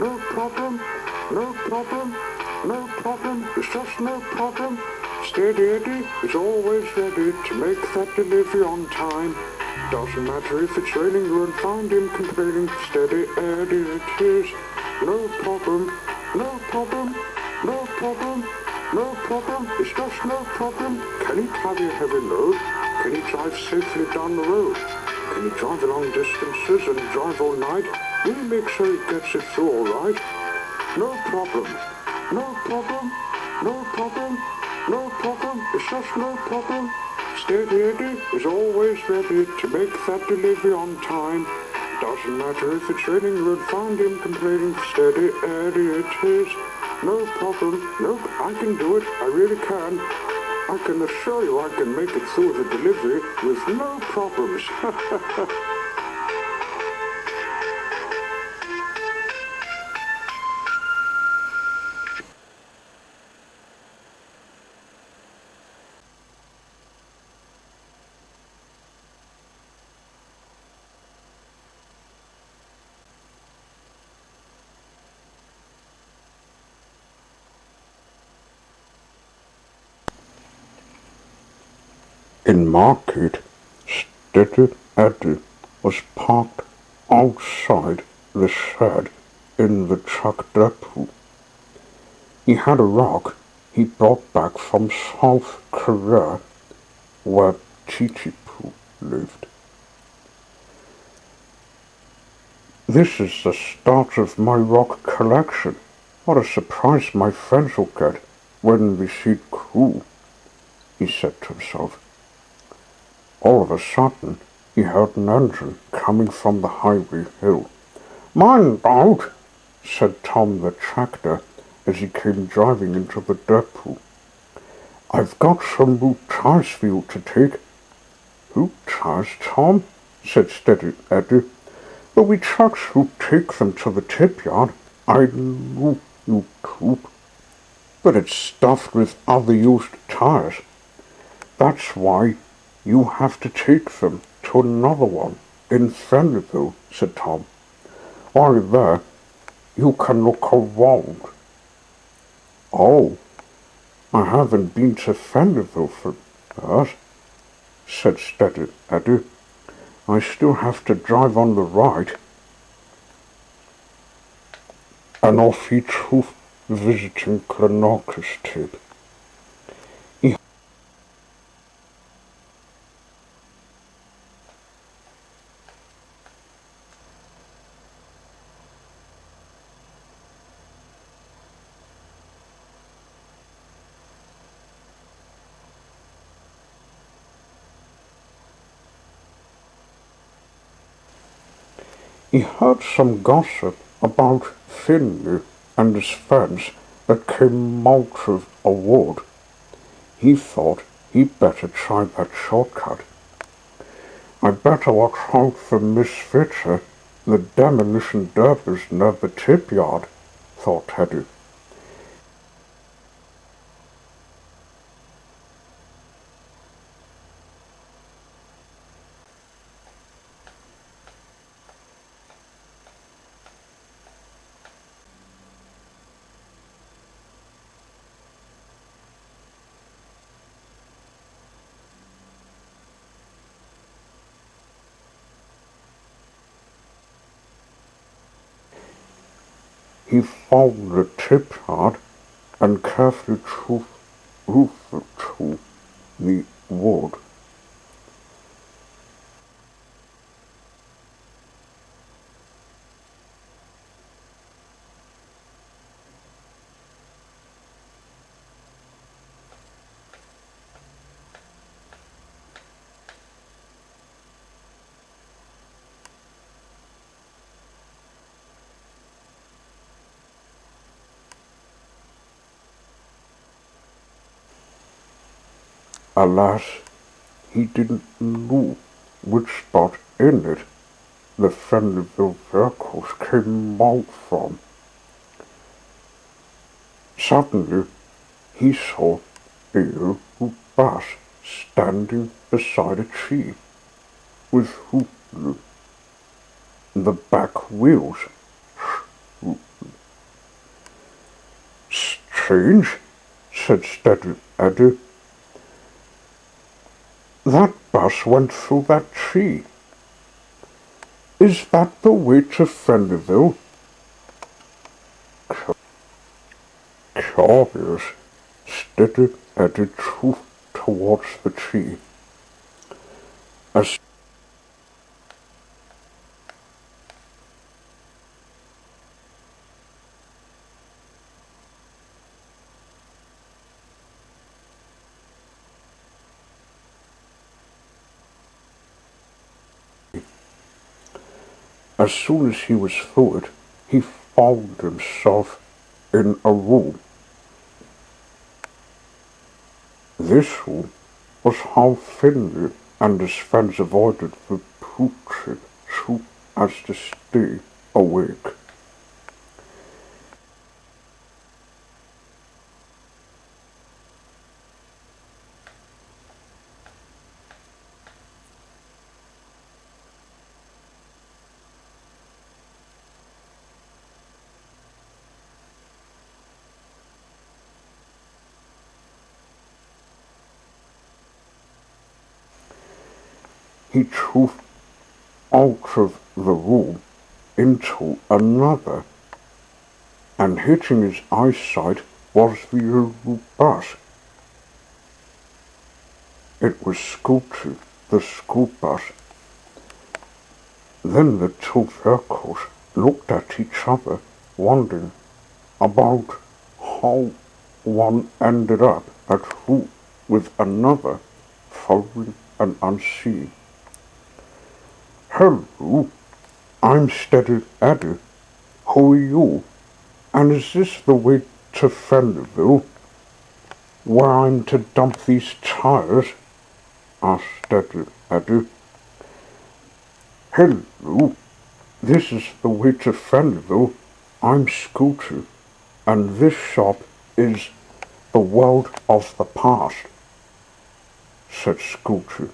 No problem, no problem, no problem, it's just no problem. Steady Eddie is always ready to make that delivery on time. Doesn't matter if it's raining, you won't find him complaining. Steady Eddie it is. No problem, no problem, no problem, no problem, it's just no problem. Can he carry a heavy load? Can he drive safely down the road? Can he drive long distances and drive all night? Will he make sure he gets it through all right? No problem, no problem, no problem, no problem, it's just no problem. Steady Eddie is always ready to make that delivery on time. Doesn't matter if it's raining, you won't find him complaining. Steady Eddie it is. No problem, nope, I can do it, I really can. I can assure you I can make it through the delivery with no problems. In market, Steady Eddie was parked outside the shed in the truck depot. He had a rock he brought back from South Korea, where Chichipu lived. This is the start of my rock collection. What a surprise my friends will get when we see Cool, he said to himself. All of a sudden, he heard an engine coming from the highway hill. "Mind out," said Tom the tractor as he came driving into the depot. "I've got some new tires for you to take." "Who tires, Tom?" said Steady Eddie. "But we trucks who take them to the tip yard." "I know, you troop, but it's stuffed with other used tires. That's why you have to take them to another one in Friendlyville," said Tom. "While you're there, you can look around." "Oh, I haven't been to Friendlyville for that," said Steady Eddie. "I still have to drive on the right." And off he took visiting Glenarcus tip. He heard some gossip about Finley and his friends that came out of a wood. He thought he'd better try that shortcut. "I better watch out for Miss Fitcher, the demolition derbies near the tip yard," thought Teddy. He found the tip yard and carefully took over to the wood. Alas, he didn't know which spot in it the Friendlyville vehicles came out from. Suddenly, he saw a little bus standing beside a tree with the back wheels change, said Steady Eddie. That bus went through that tree. Is that the way to Friendlyville? Curious, Steady Eddie trooped towards the tree. As soon as he was through it, he found himself in a room. This room was how Finley and his friends avoided the putrid so as to stay awake. He trooped out of the room into another, and hitting his eyesight was the yellow bus. It was Scootie, the school bus. Then the two vehicles looked at each other, wondering about how one ended up at who with another, foreign and unseen. Hello, I'm Steady Eddie. Who are you? And is this the way to Friendlyville, where I'm to dump these tires? Asked Steady Eddie. Hello, this is the way to Friendlyville. I'm Scootie, and this shop is the world of the past, said Scootie.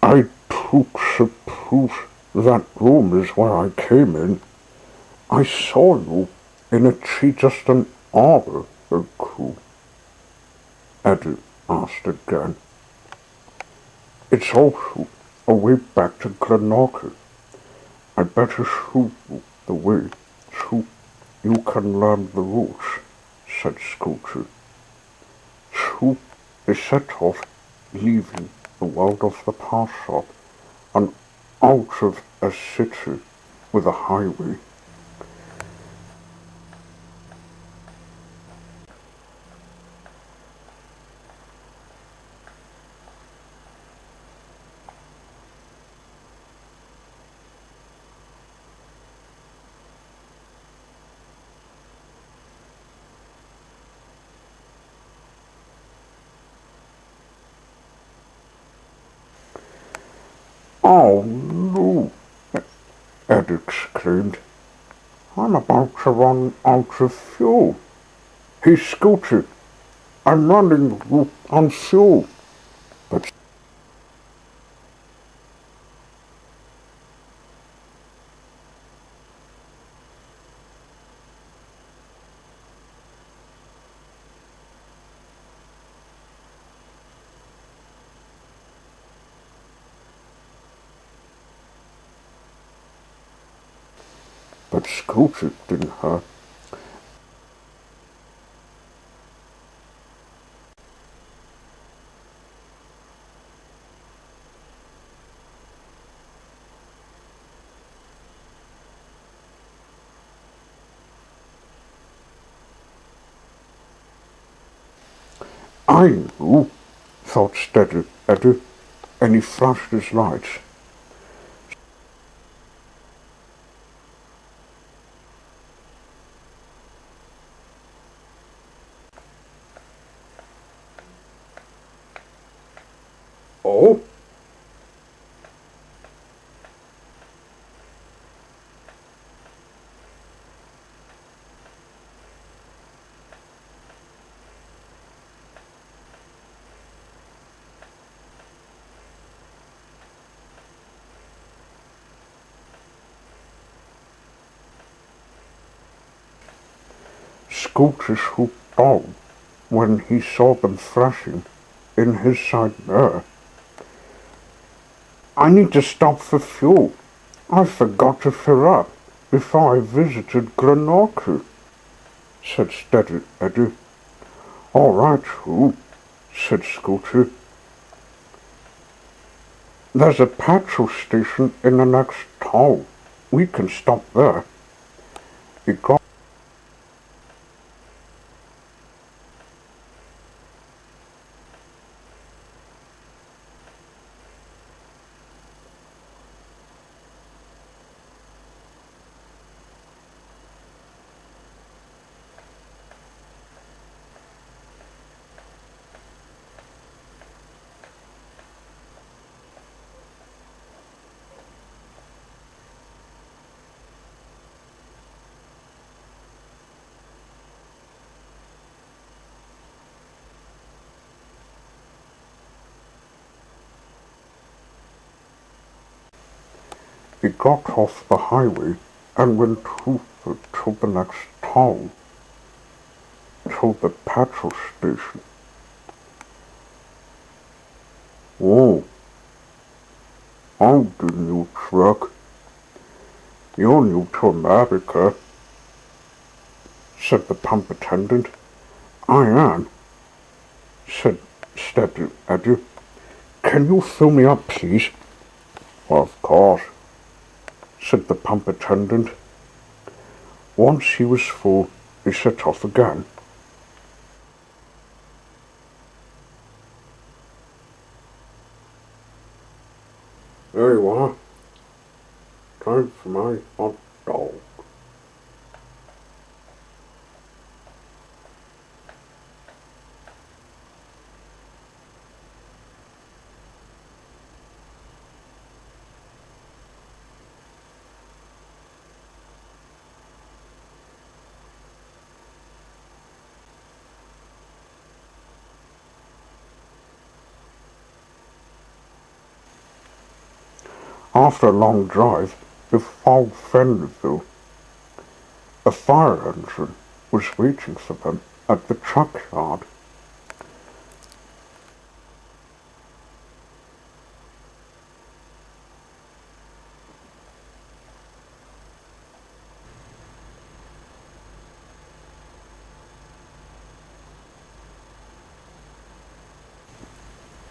I took suppose that room is where I came in. I saw you in a tree just an hour ago. Eddie asked again. It's also a way back to Glenorchy. I better show you the way so you can learn the rules, said Scootie. So they set off, leaving the world of the past shop and out of a city with a highway. Oh no, Ed exclaimed. I'm about to run out of fuel. He scooted. I'm running on fuel. But, but Scootie didn't hurt. I know, thought Steady Eddie, and he flashed his lights. Oh, Scootie swooped down when he saw them flashing in his side mirror. "I need to stop for fuel. I forgot to fill up before I visited Glenorchy," said Steady Eddie. "All right, who?" said Scootie. "There's a petrol station in the next town. We can stop there." He got He got off the highway and went over to the next town, to the petrol station. "Oh, howdy, new truck. You're new to America," said the pump attendant. "I am," said Steady Eddie. "Can you fill me up, please?" "Of course," said the pump attendant. Once he was full, he set off again. "There you are. Time for my hot dog." After a long drive, they found Friendlyville. A fire engine was waiting for them at the truck yard.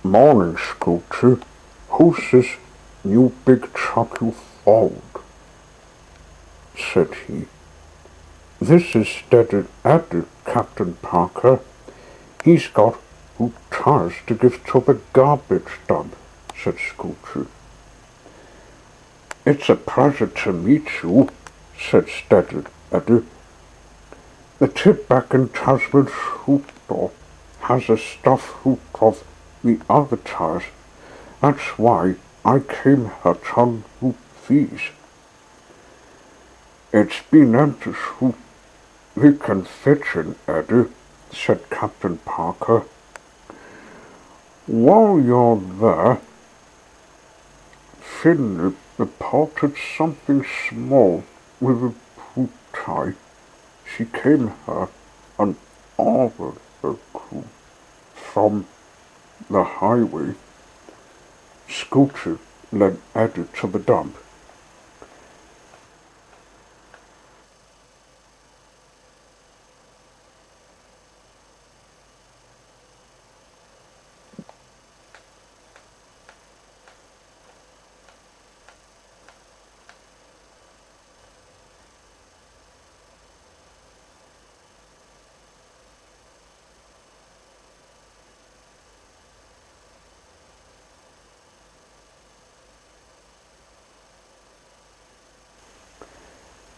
"Morning, Scootie. Who's this new big truck you found?" said he. "This is Steady Eddie, Captain Parker. He's got new tires to give to the garbage dump," said Scootie. "It's a pleasure to meet you," said Steady Eddie. "The tip back in Tasman's hoop door has a stuffed hoop of the other tires. That's why I came here to loop these." "It's been empty hoop we can fit in, Eddie," said Captain Parker. "While you're there, Finley reported something small with a boot tie. She came here an hour ago from the highway." Scootie led Eddie to the dump.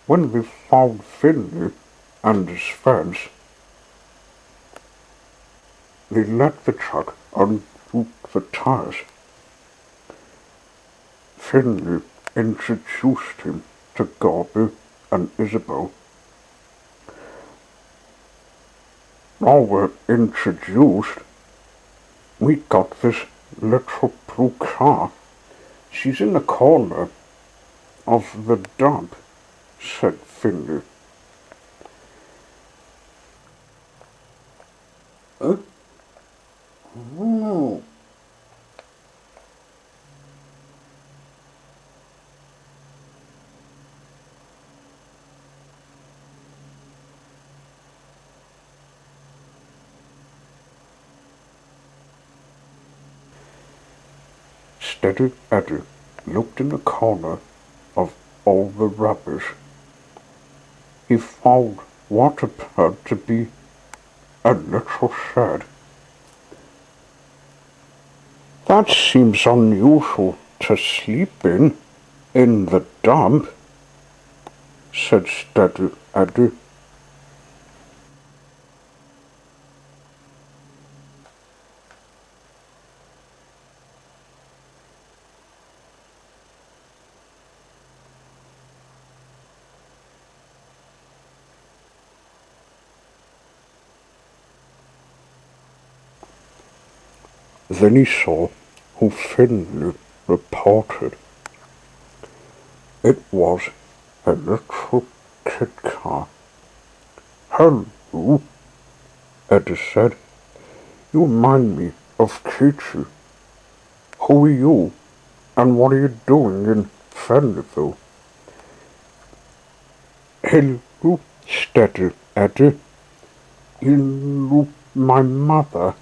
When we found Finley and his friends, they let the truck unloop the tires. Finley introduced him to Gorby and Isabel. Now we're introduced, we got this little blue car. She's in the corner of the dump, said Finley. Steady Eddie looked in the corner of all the rubbish. He found what appeared to be a little shed. That seems unusual to sleep in the dump, said Steady Eddie. Then he saw who Finley reported. It was a little kit car. Hello, Eddie said. You remind me of Kitty. Who are you, and what are you doing in Friendlyville? Hello, Steady Eddie. Hello, my mother.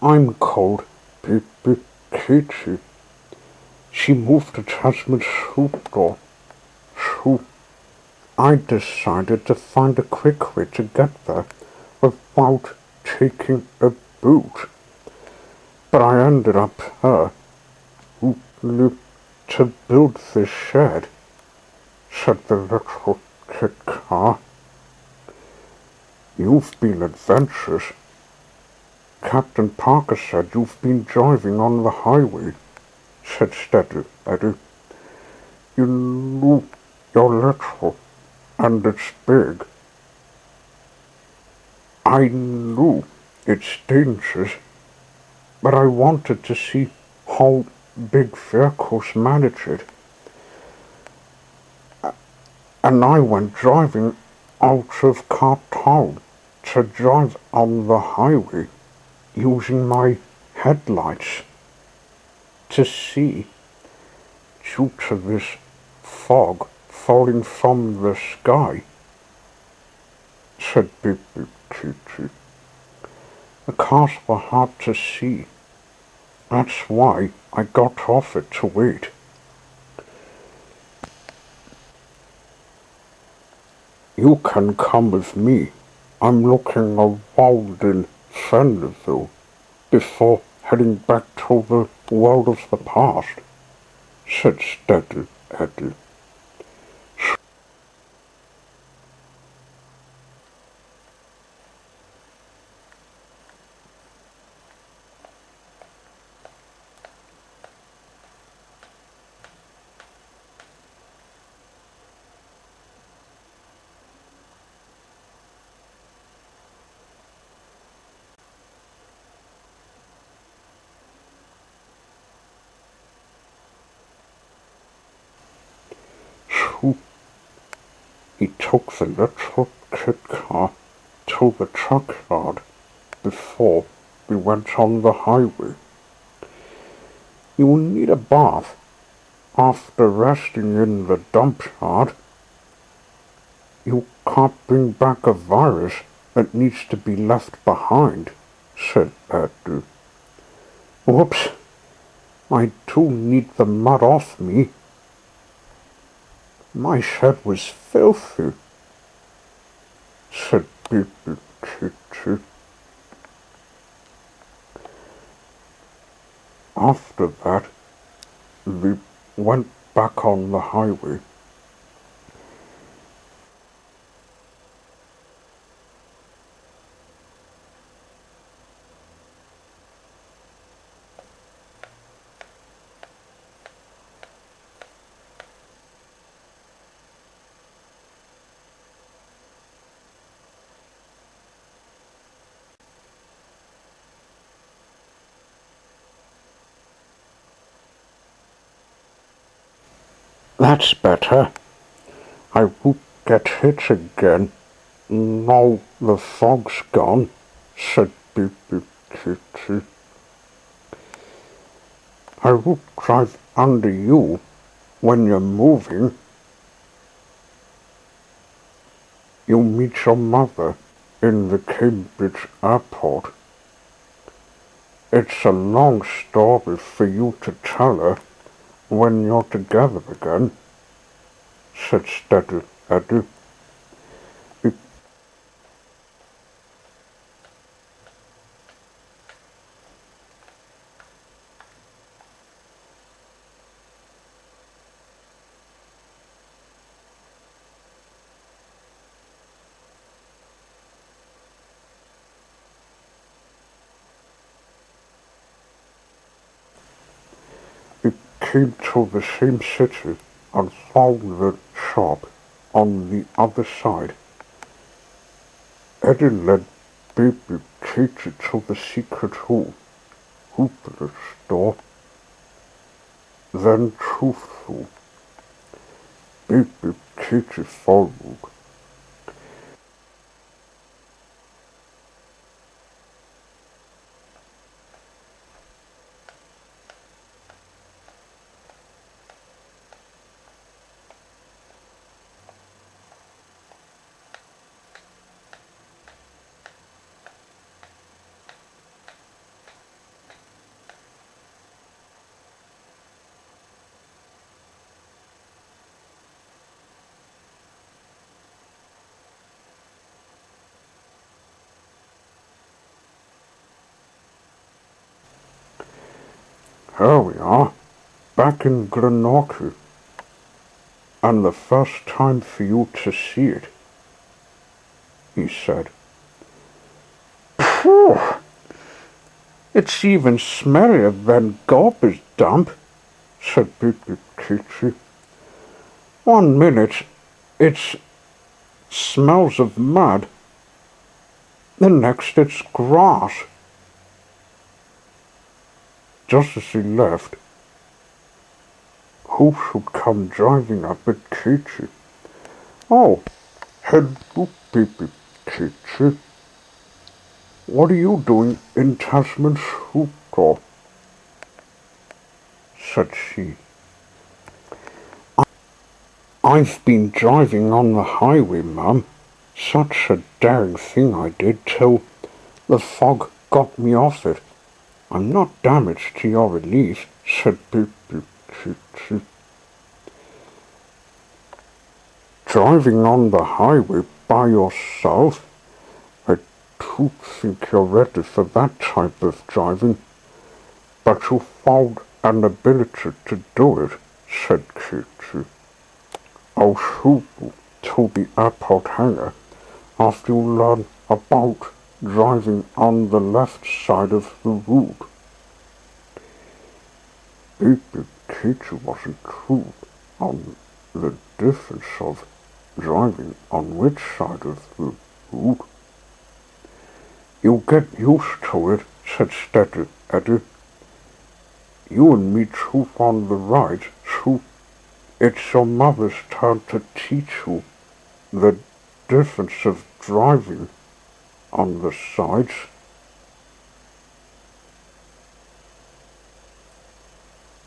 I'm called Baby Kitty. She moved to Tasman's store. So I decided to find a quick way to get there without taking a boot. But I ended up here to build this shed, said the little kit car. You've been adventurous. Captain Parker said you've been driving on the highway, said Steady Eddie. You know you're little, and it's big. I knew it's dangerous, but I wanted to see how big vehicles manage it. And I went driving out of Cartown to drive on the highway using my headlights to see, due to this fog falling from the sky, said Baby Kitty. The cars were hard to see. That's why I got off it to wait. You can come with me. I'm looking around in Friendlyville before heading back to the world of the past, said Steady Eddie. So he took the little kit car to the truck yard before we went on the highway. You will need a bath after resting in the dump yard. You can't bring back a virus that needs to be left behind, said Eddie. Whoops, I do need the mud off me. My shed was filthy, said Baby Kitty. After that, we went back on the highway. That's better. I won't get hit again. Now the fog's gone, said Baby Kitty. I will drive under you when you're moving. You'll meet your mother in the Cambridge airport. It's a long story for you to tell her when you're together again, said Steady Eddie. It came to the same city and found the shop on the other side. Eddie led baby Katie to the secret hole, opened its door, then truthful, baby Katie followed. Here we are, back in Glenorchy, and the first time for you to see it, he said. Phew! It's even smellier than Gorby's dump, said baby Katie. 1 minute it smells of mud, the next it's grass. Just as he left, who should come driving up at Katie? Oh, hello, baby Katie. What are you doing in Tasman's Hooper? Said she. I've been driving on the highway, Mum. Such a daring thing I did till the fog got me off it. I'm not damaged to your relief, said baby Katie. Driving on the highway by yourself? I don't think you're ready for that type of driving, but you found an ability to do it, said Katie. I'll shoot you to the airport hangar after you learn about driving on the left side of the road. Baby Katie wasn't true on the difference of driving on which side of the road. You'll get used to it, said Steady Eddie. You and me too on the right, too. It's your mother's turn to teach you the difference of driving on the sides.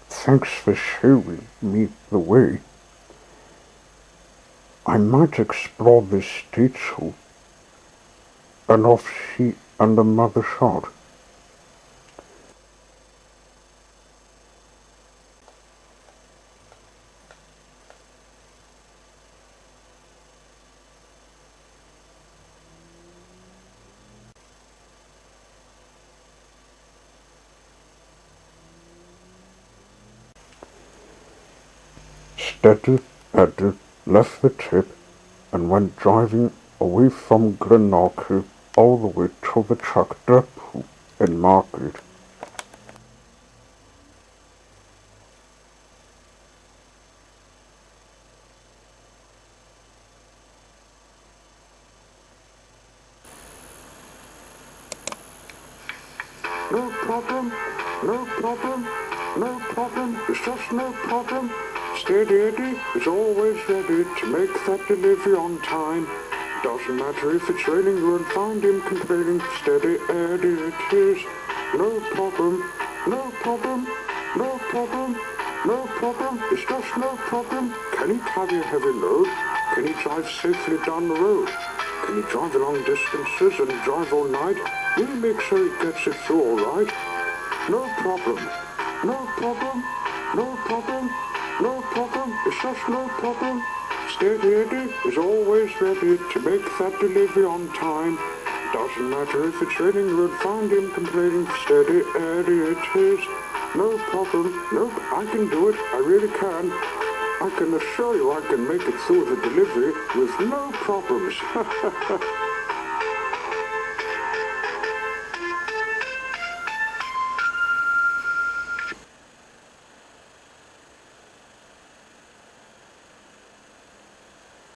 Thanks for showing me the way. I might explore this state too. And off she and the mother shot. Steady Eddie left the tip and went driving away from Glenorchy all the way to the truck depot in Margate. No problem, no problem, no problem, it's just no problem. Steady Eddie is always ready to make that delivery on time. Doesn't matter if it's raining, you won't find him complaining. Steady Eddie it is. No problem, no problem, no problem, no problem, it's just no problem. Can he carry a heavy load? Can he drive safely down the road? Can he drive long distances and drive all night? Will he make sure he gets it through all right? No problem. No problem. No problem. No problem. It's just no problem. Steady Eddie is always ready to make that delivery on time. Doesn't matter if it's raining, you won't find him complaining. Steady Eddie it is. No problem. Nope, I can do it. I really can. I can assure you I can make it through the delivery with no problems.